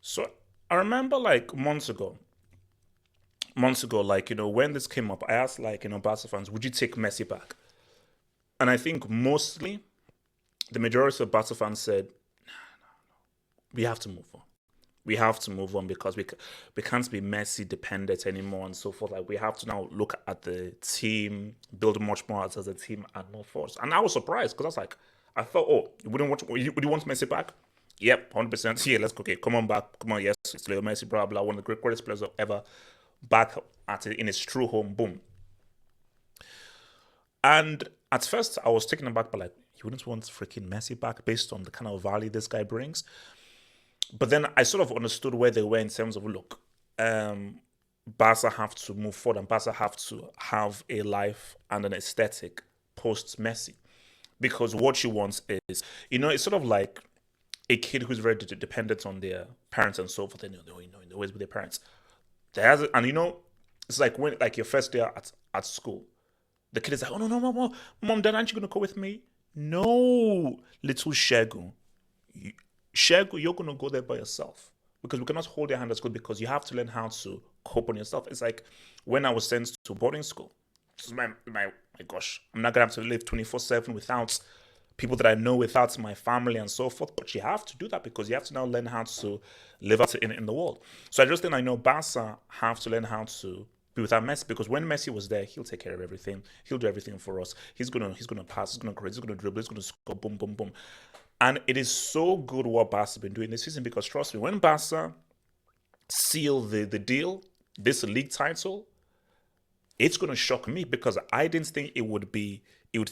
So I remember like months ago, like, when this came up, I asked like, Barca fans, would you take Messi back? And I think mostly the majority of Barca fans said, we have to move on. We have to move on because we can't be Messi dependent anymore and so forth. Like we have to now look at the team, build much more as a team and more force. And I was surprised because I was like, I thought, oh, you wouldn't want would you want Messi back? Yep, 100%. Yeah, let's go. Okay, come on back. Come on, yes, it's Leo Messi, blah blah. One of the greatest players ever, back at it in his true home. Boom. And at first, I was taken aback, but like, you wouldn't want freaking Messi back based on the kind of value this guy brings. But then I sort of understood where they were in terms of look, um, Barca have to move forward and Barca have to have a life and an aesthetic post Messi. Because what you want is, it's sort of like a kid who's very dependent on their parents and so forth, and in the ways with their parents. And it's like when like your first day at school, the kid is like, oh no no no no, mom, dad, aren't you gonna go with me? No, little Shegu, Shegu, you're gonna go there by yourself because we cannot hold your hand at school because you have to learn how to cope on yourself. It's like when I was sent to boarding school. My gosh, I'm not gonna have to live 24/7 without people that I know, without my family and so forth. But you have to do that because you have to now learn how to live out in the world. So I just think I know Barca have to learn how to be without Messi because when Messi was there, he'll take care of everything. He'll do everything for us. He's gonna pass. He's gonna create. He's gonna dribble. He's gonna score. Boom, boom, boom. And it is so good what Barca have been doing this season because trust me, when Barca seal the deal, this league title, it's going to shock me because I didn't think it would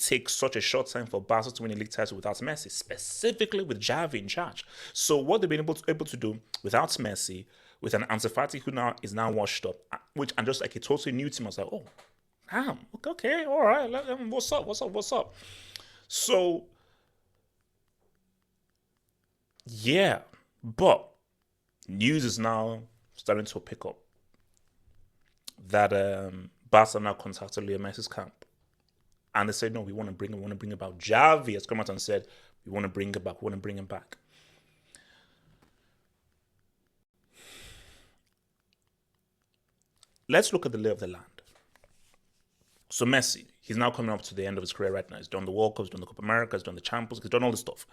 take such a short time for Barca to win a league title without Messi, specifically with Xavi in charge. So what they've been able to do without Messi, with an Ansu Fati who now is now washed up, which and just like a totally new team, I was like, oh, damn, okay, all right, what's up? So yeah, but news is now starting to pick up that Barca now contacted Leo Messi's camp. And they said, no, we want to bring about Xavi has come out and said, we want to bring him back, we want to bring him back. Let's look at the lay of the land. So Messi, he's now coming up to the end of his career right now. He's done the World Cup, he's done the Copa America, he's done the Champions, he's done all this stuff.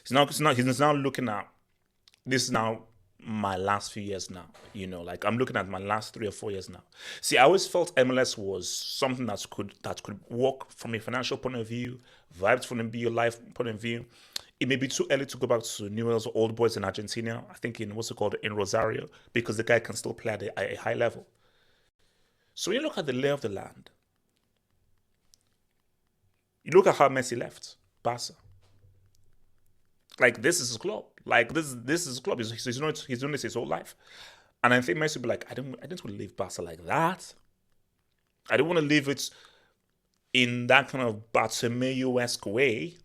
He's now looking at this is now my last few years now. Like I'm looking at my last 3 or 4 years now. See, I always felt MLS was something that could work from a financial point of view, vibes from a life point of view. It may be too early to go back to Newell's Old Boys in Argentina. I think in what's it called in Rosario, because the guy can still play at a high level. So when you look at the lay of the land, you look at how Messi left Barca. Like this is his club. Like this is his club. He's doing this his whole life. And I think Messi will be like, I didn't want to leave Barca like that. I didn't want to leave it in that kind of Bartomeu-esque way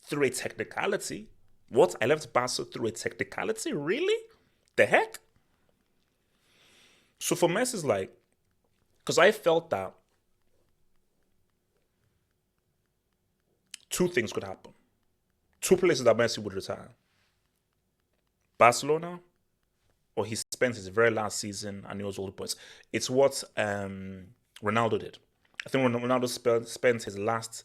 through a technicality. What? I left Barca through a technicality? Really? The heck? So for Messi, it's like, because I felt that two things could happen. Two places that Messi would retire: Barcelona, or he spent his very last season and he was old boys. It's what Ronaldo did. I think Ronaldo spent his last.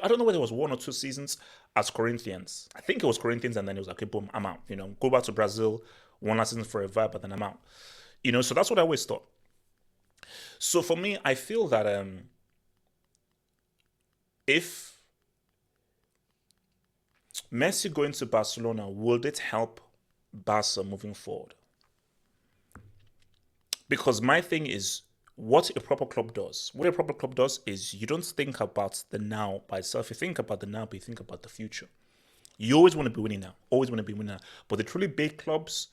I don't know whether it was 1 or 2 seasons as Corinthians. I think it was Corinthians, and then he was like, okay, boom, I'm out. Go back to Brazil, one last season for a vibe, but then I'm out. So that's what I always thought. So for me, I feel that if Messi going to Barcelona, will it help Barca moving forward? Because my thing is, what a proper club does. What a proper club does is you don't think about the now by itself. You think about the now, but you think about the future. You always want to be winning now. Always want to be winning now. But the truly big clubs,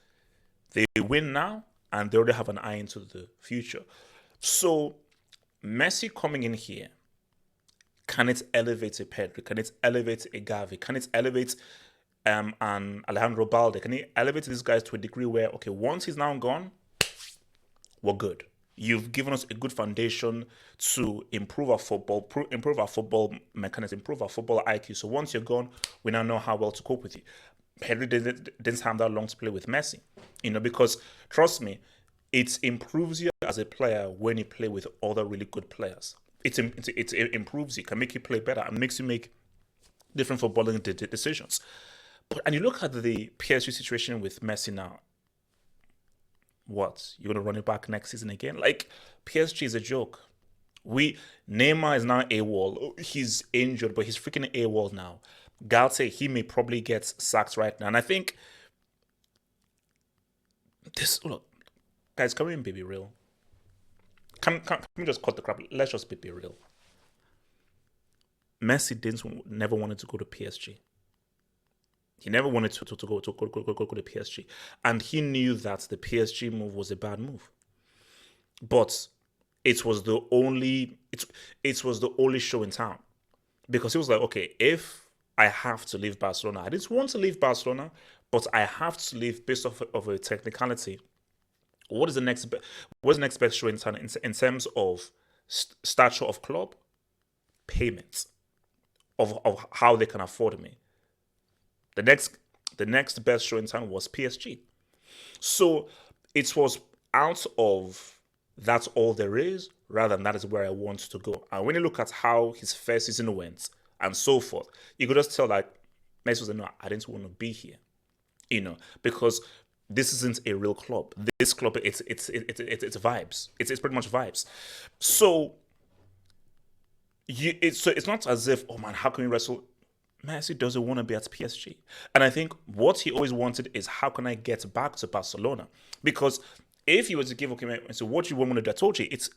they win now and they already have an eye into the future. So Messi coming in here, can it elevate a Pedri? Can it elevate a Gavi? Can it elevate an Alejandro Balde? Can it elevate these guys to a degree where, okay, once he's now gone, we're good. You've given us a good foundation to improve our football, improve our football mechanics, improve our football IQ. So once you're gone, we now know how well to cope with you. Pedri didn't have that long to play with Messi. Because trust me, it improves you as a player when you play with other really good players. It improves you, can make you play better, and makes you make different footballing decisions. But and you look at the PSG situation with Messi now. What, you're gonna run it back next season again? Like, PSG is a joke. We Neymar is now AWOL. He's injured, but he's freaking AWOL now. Galte, he may probably get sacked right now, and I think this. Look, guys, can we be real? Can we just cut the crap? Let's just be real. Messi never wanted to go to PSG. He never wanted to go to PSG, and he knew that the PSG move was a bad move. But it was the only it was the only show in town, because he was like, okay, if I have to leave Barcelona, I didn't want to leave Barcelona, but I have to leave based off of a technicality. What is the next? What's the next best show in town in terms of stature of club, payments, of how they can afford me? The next best show in town was PSG. So it was out of that's all there is, rather than that is where I want to go. And when you look at how his first season went and so forth, you could just tell like Messi was like, no, I didn't want to be here. Because this isn't a real club. This club, it's vibes. It's pretty much vibes. So it's not as if, oh man, how can we wrestle? Messi doesn't want to be at PSG. And I think what he always wanted is, how can I get back to Barcelona? Because if you were to give, okay, so what you want to do, I told you, it's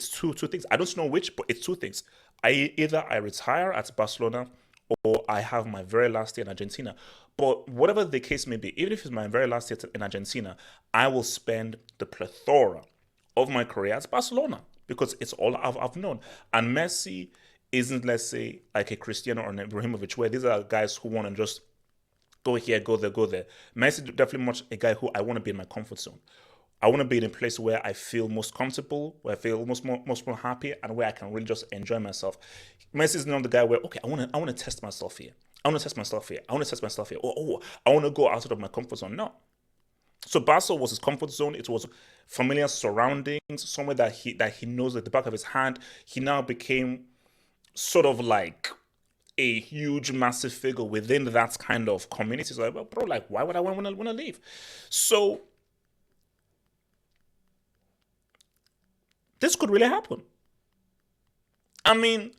two things. I don't know which, but it's two things. Either I retire at Barcelona, or I have my very last year in Argentina. But whatever the case may be, even if it's my very last year in Argentina, I will spend the plethora of my career at Barcelona, because it's all I've known. And Messi isn't, let's say, like a Cristiano or an Ibrahimovic, where these are guys who want to just go here, go there, go there. Messi is definitely much a guy who I want to be in my comfort zone. I want to be in a place where I feel most comfortable, where I feel most more happy, and where I can really just enjoy myself. Messi is not the guy where, okay, I want to test myself here. I want to test myself here. I want to test myself here. Oh, I want to go outside of my comfort zone. No. So Barca was his comfort zone. It was familiar surroundings, somewhere that he knows at the back of his hand. He now became sort of like a huge, massive figure within that kind of community. So, well, bro, like, why would I want to leave? So this could really happen. I mean,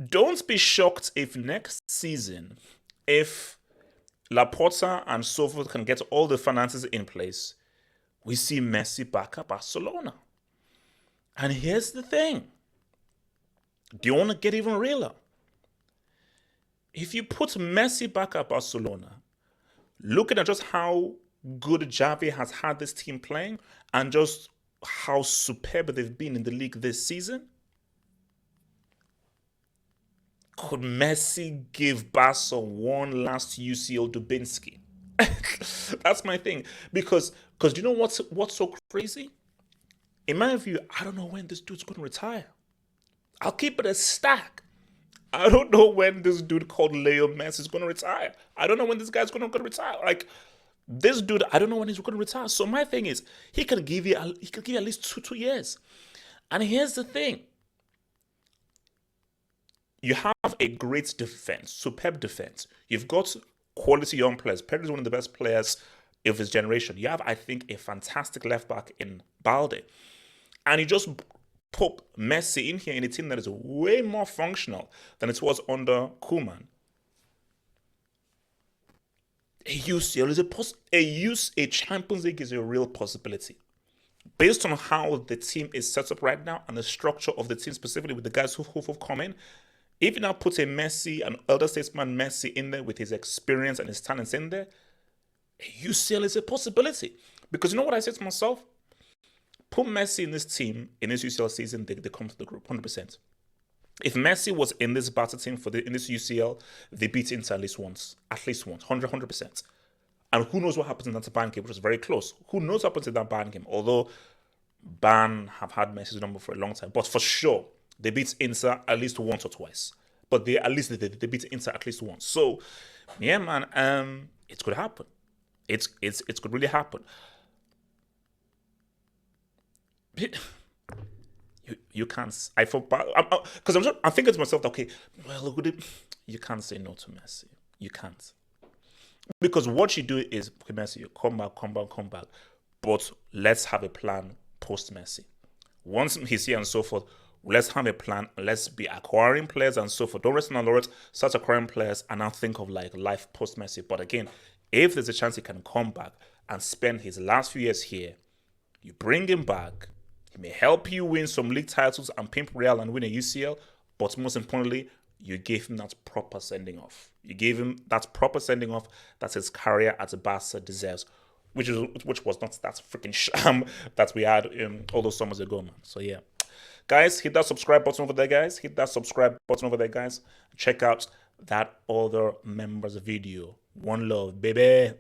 don't be shocked if next season, if Laporta and so forth can get all the finances in place, we see Messi back at Barcelona. And here's the thing. Do you want to get even realer? If you put Messi back at Barcelona, looking at just how good Xavi has had this team playing, and just how superb they've been in the league this season, could Messi give Barca one last UCL Dubinsky? That's my thing. Because do you know what's so crazy? In my view, I don't know when this dude's going to retire. I'll keep it a stack. I don't know when this dude called Leo Messi is going to retire. I don't know when this guy's going to retire. Like, this dude, I don't know when he's going to retire. So my thing is, he could give you at least two years. And here's the thing. You have a great defense, superb defense. You've got quality young players. Pedro is one of the best players of his generation. You have, I think, a fantastic left back in Balde. And you just put Messi in here in a team that is way more functional than it was under Koeman. A Champions League is a real possibility. Based on how the team is set up right now and the structure of the team, specifically with the guys who've come in, if you now put a Messi, an elder statesman Messi in there with his experience and his talents in there, UCL is a possibility. Because you know what I said to myself? Put Messi in this team, in this UCL season, they come to the group, 100%. If Messi was in this Barca team in this UCL, they beat Inter at least once, 100%. And who knows what happens in that Bayern game, which was very close. Who knows what happens in that Bayern game? Although Bayern have had Messi's number for a long time, but for sure they beat Inter at least once or twice. But they beat Inter at least once. So yeah, man, it could happen. It could really happen. You can't. I feel bad because I'm thinking to myself, okay, well, look, you can't say no to Messi. You can't, because what you do is, okay, Messi, you come back, come back, come back, but let's have a plan post Messi. Once he's here and so forth, let's have a plan. Let's be acquiring players and so forth. Don't rest on our laurels. Start acquiring players and now think of like life post Messi. But again, if there's a chance he can come back and spend his last few years here, you bring him back. He may help you win some league titles and pimp Real and win a UCL. But most importantly, you gave him that proper sending off. You gave him that proper sending off that his career at Barca deserves, which was not that freaking sham that we had all those summers ago, man. So yeah, guys, hit that subscribe button over there, guys. Hit that subscribe button over there, guys. Check out that other members video. One love, baby.